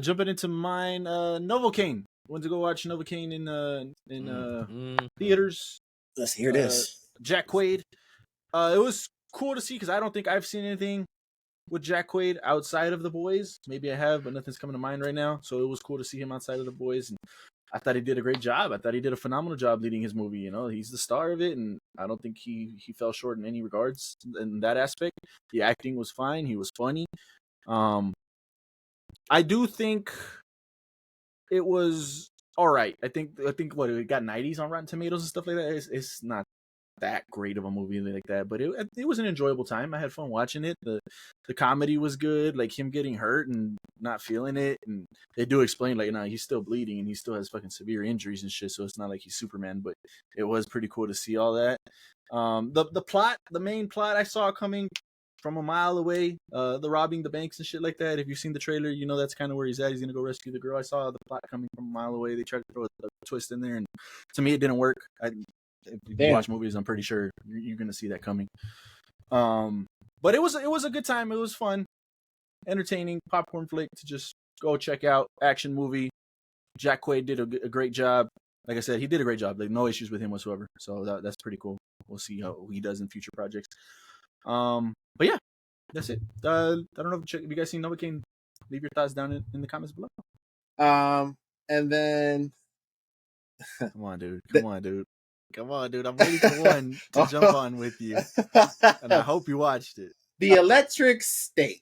Jumping into mine, Novocaine. Went to go watch Novocaine in theaters. Let's hear this. Jack Quaid. It was cool to see because I don't think I've seen anything with Jack Quaid outside of The Boys. Maybe I have, but nothing's coming to mind right now. So it was cool to see him outside of The Boys, and I thought he did a great job. I thought he did a phenomenal job leading his movie. You know, he's the star of it, and I don't think he fell short in any regards in that aspect. The acting was fine. He was funny. I do think it was all right. I think what it got 90s on Rotten Tomatoes and stuff like that. It's not that great of a movie like that, but it was an enjoyable time. I had fun watching it. The comedy was good, like him getting hurt and not feeling it, and they do explain like, he's still bleeding and he still has fucking severe injuries and shit, so it's not like he's Superman, but it was pretty cool to see all that. The main plot I saw coming from a mile away, the robbing the banks and shit like that. If you've seen the trailer, you know that's kind of where he's at. He's gonna go rescue the girl. I saw the plot coming from a mile away. They tried to throw a twist in there, and to me, it didn't work. If you watch movies, I'm pretty sure you're gonna see that coming. But it was a good time. It was fun, entertaining, popcorn flick to just go check out. Action movie. Jack Quaid did a great job. Like I said, he did a great job. Like no issues with him whatsoever. So that's pretty cool. We'll see how he does in future projects. But yeah, that's it. I don't know if you guys seen Novocaine. Leave your thoughts down in the comments below. And then come on, dude. I'm waiting for one to jump on with you, and I hope you watched it. The Electric State.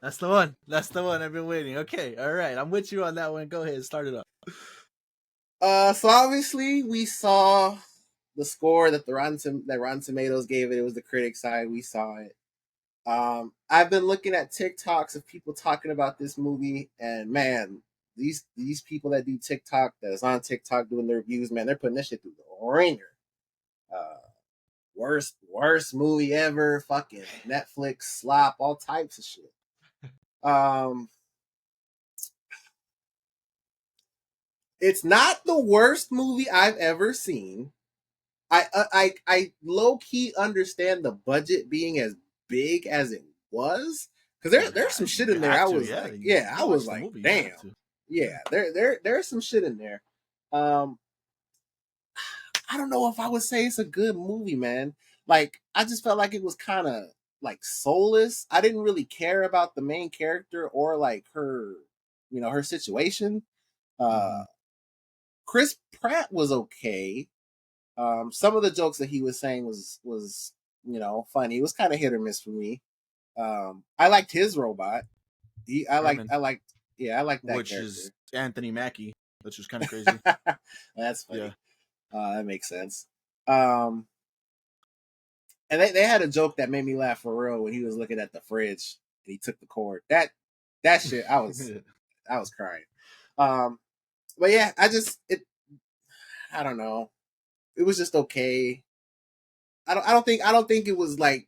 That's the one. I've been waiting. Okay, all right. I'm with you on that one. Go ahead, start it up. So obviously we saw the score that Rotten Tomatoes gave it. It was the critic side. We saw it. I've been looking at TikToks of people talking about this movie, and man, these people that do TikTok, that is on TikTok doing their reviews, man, they're putting this shit through the ringer. Worst movie ever. Fucking Netflix slop, all types of shit. It's not the worst movie I've ever seen. I low key understand the budget being as big as it was, because there's some shit in there. I was like, damn. Yeah, there's some shit in there. I don't know if I would say it's a good movie, man. Like, I just felt like it was kind of like soulless. I didn't really care about the main character or like her, her situation. Chris Pratt was okay. Some of the jokes that he was saying was funny. It was kind of hit or miss for me. I liked his robot. I liked that which character. Is Anthony Mackie, which was kind of crazy. That's funny. Yeah. That makes sense. And they had a joke that made me laugh for real when he was looking at the fridge and he took the cord. That shit, I was crying. But yeah, I don't know. It was just okay. I don't think it was like,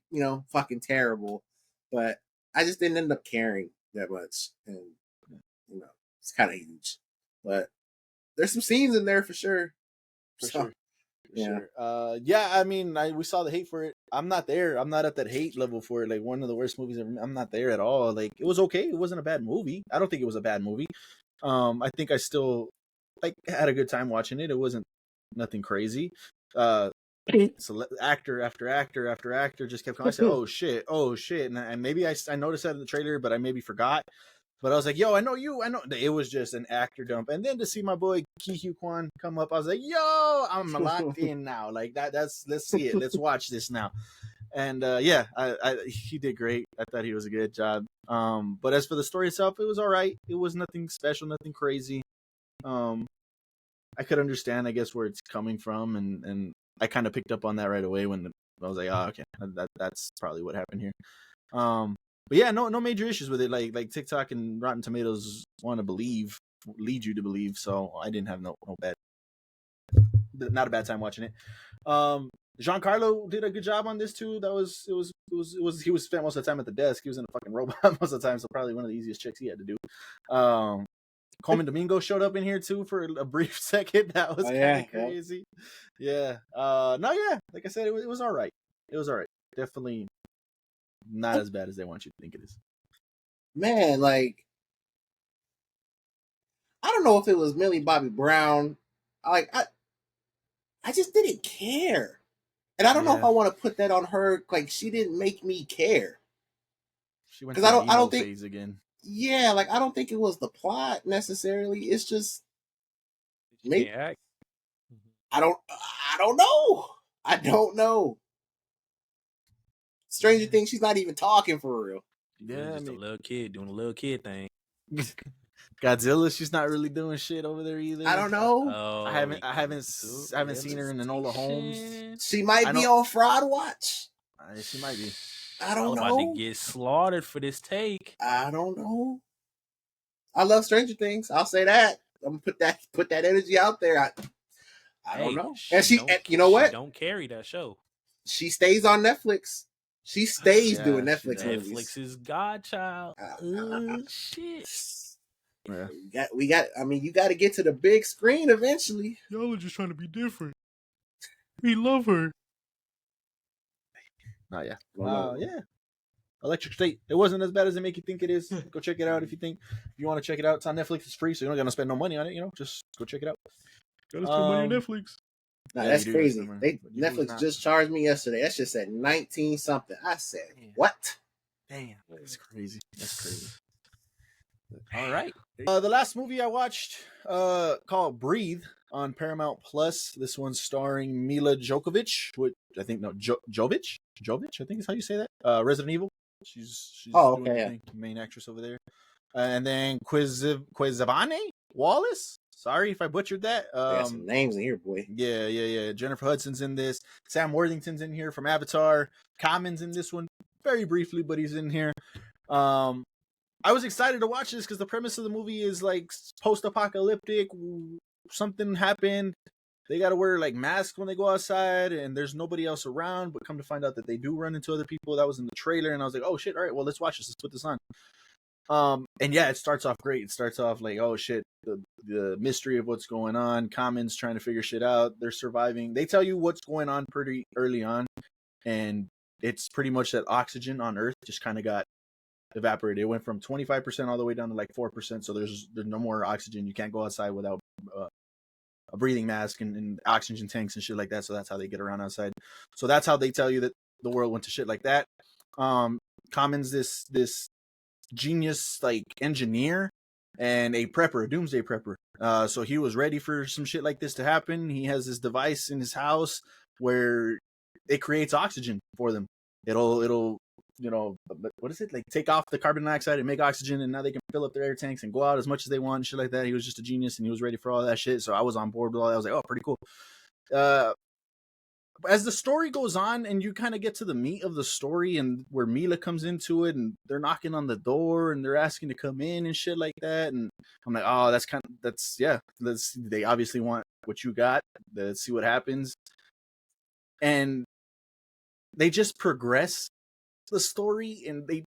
fucking terrible, but I just didn't end up caring that much. And it's kind of huge, but there's some scenes in there for sure. Sure. I mean, we saw the hate for it. I'm not there. I'm not at that hate level for it. Like one of the worst movies ever. I'm not there at all. Like it was okay. It wasn't a bad movie. I don't think it was a bad movie. I think I still had a good time watching it. It wasn't nothing crazy. So actor after actor after actor just kept coming. I said, oh shit, and maybe I noticed that in the trailer, but I maybe forgot. But I was like, yo, I know you. I know. It was just an actor dump. And then to see my boy Ki-Hugh Kwan come up, I was like, yo, I'm locked in now. Like let's see it. Let's watch this now. And he did great. I thought he was a good job. But as for the story itself, it was all right. It was nothing special, nothing crazy. I could understand, I guess, where it's coming from, and I kind of picked up on that right away when I was like, oh, okay, that's probably what happened here. But yeah, no major issues with it. Like TikTok and Rotten Tomatoes want to lead you to believe. So I didn't have not a bad time watching it. Giancarlo did a good job on this too. He was spent most of the time at the desk. He was in a fucking robot most of the time, so probably one of the easiest checks he had to do. Coleman Domingo showed up in here too for a brief second. That was kind of crazy. Yeah. Like I said, it was all right. It was all right. Definitely not as bad as they want you to think it is. man, like I don't know if it was Millie Bobby Brown. Like I just didn't care. And I don't know if Yeah, I want to put that on her. Like she didn't make me care. she went Because through the I emo don't think, phase again. yeah, like I don't think it was the plot necessarily. It's just She maybe can't act. I don't know. I don't know. Stranger Yeah, Things, she's not even talking for real. She feels yeah. I just a mean, little kid doing a little kid thing. Godzilla, she's not really doing shit over there I either. don't know. Oh, we coming to I haven't seen real her in Enola Holmes. station. She might I be know on Fraud Watch. she might be. I I don't was about to know. get slaughtered for this take. I don't know. I love Stranger Things. I'll say that. I'm gonna put that energy out there. I don't Hey, know. And you know she what? don't carry that show. She stays on Netflix. She stays doing Yeah, she Netflix does. movies. Netflix's godchild. Shit. Yeah. We got. I mean, you got to get to the big screen eventually. Y'all are just trying to be different. We love her. Oh yeah. No. Yeah. Electric State. It wasn't as bad as they make you think it is. Go check it out if you want to check it out. It's on Netflix. It's free, so you don't gotta spend no money on it. Just go check it out. Gotta spend money on Netflix. Nah, Yeah, that's you do gotta crazy. spend money, They but you lose Netflix not. just charged me yesterday. That shit said 19 something. I said, Damn. what? Damn, that's crazy. That's crazy. All right. The last movie I watched, called Breathe on Paramount Plus. This one's starring Mila Djokovic, which I think Jovic, I think is how you say that. Resident Evil. She's Oh, doing okay. the Yeah. thing, main actress over there. And then Quizavane Wallace. Sorry if I butchered that. They got some names in here, boy. Yeah. Jennifer Hudson's in this. Sam Worthington's in here from Avatar. Common's in this one very briefly, but he's in here. I was excited to watch this because the premise of the movie is like post-apocalyptic. Something happened. They got to wear like masks when they go outside, and there's nobody else around. But come to find out that they do run into other people. That was in the trailer, and I was like, oh shit! All right, well let's watch this. Let's put this on. And yeah, it starts off great. It starts off like, oh shit, the mystery of what's going on. Common's trying to figure shit out. They're surviving. They tell you what's going on pretty early on, and it's pretty much that oxygen on Earth just kind of got evaporated. It went from 25% all the way down to like 4%. So there's no more oxygen. You can't go outside without a breathing mask and oxygen tanks and shit like that. So that's how they get around outside. So that's how they tell you that the world went to shit like that. Common's this genius like engineer and a prepper, a doomsday prepper. So he was ready for some shit like this to happen. He has this device in his house where it creates oxygen for them. It'll what is it, like take off the carbon dioxide and make oxygen, and now they can fill up their air tanks and go out as much as they want and shit like that. He was just a genius and he was ready for all that shit. So I was on board with all that. I was like, oh, pretty cool. As the story goes on and you kind of get to the meat of the story and where Mila comes into it and they're knocking on the door and they're asking to come in and shit like that, and I'm like, oh, they obviously want what you got. Let's see what happens. And they just progress the story and they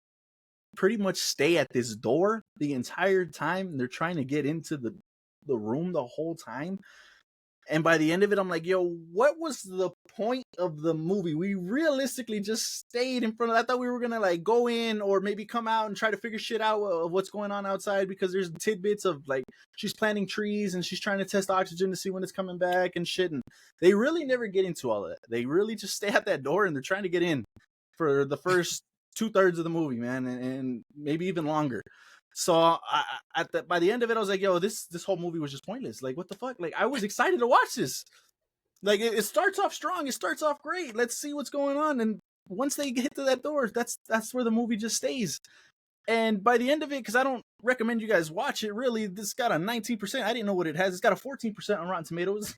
pretty much stay at this door the entire time. They're trying to get into the room the whole time. And by the end of it, I'm like, yo, what was the point of the movie? We realistically just stayed in front of. I thought we were gonna like go in or maybe come out and try to figure shit out of what's going on outside, because there's tidbits of like she's planting trees and she's trying to test oxygen to see when it's coming back and shit. And they really never get into all of that. They really just stay at that door and they're trying to get in for the first 2/3 of the movie, man, and maybe even longer. So by the end of it, I was like, yo, this whole movie was just pointless. Like, what the fuck? Like, I was excited to watch this. Like, it starts off strong. It starts off great. Let's see what's going on. And once they get to that door, that's where the movie just stays. And by the end of it, because I don't recommend you guys watch it, really, this got a 19%. I didn't know what it has. It's got a 14% on Rotten Tomatoes.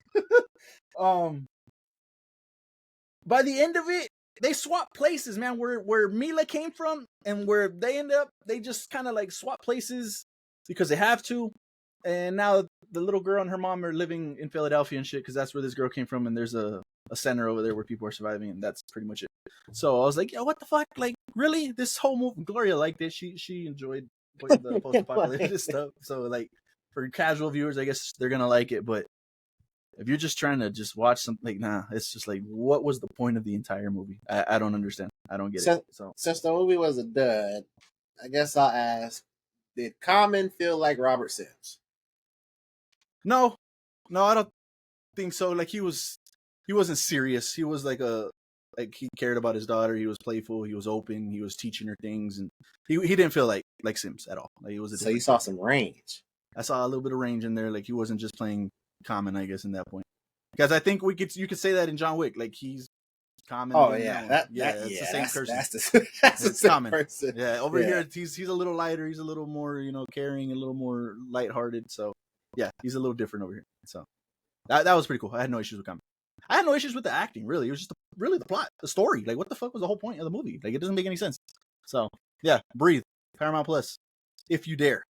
By the end of it, they swap places, man. Where Mila came from and where they end up, they just kind of like swap places because they have to. And now the little girl and her mom are living in Philadelphia and shit because that's where this girl came from. And there's a center over there where people are surviving, and that's pretty much it. So I was like, yo, what the fuck? Like, really? This whole movie, Gloria liked it. She enjoyed the post-apocalyptic stuff. So like, for casual viewers, I guess they're gonna like it. But if you're just trying to just watch something, like, nah, it's just like, what was the point of the entire movie? I don't understand. I don't get it. So Since the movie was a dud, I guess I'll ask: did Common feel like Robert Sims? No, I don't think so. Like he wasn't serious. He was like he cared about his daughter. He was playful. He was open. He was teaching her things, and he didn't feel like Sims at all. Like he was a So you different. saw some range. I saw a little bit of range in there. Like he wasn't just playing Common, I guess, in that point. Because I think you could say that in John Wick. Like he's Common. Oh again yeah, now. It's the same person. That's the same Common. person. Yeah, over here he's a little lighter. He's a little more caring, a little more lighthearted. So yeah, he's a little different over here. So that was pretty cool. I had no issues with Common. I had no issues with the acting. Really, it was just really the plot, the story. Like, what the fuck was the whole point of the movie? Like, it doesn't make any sense. So yeah, breathe. Paramount Plus, if you dare.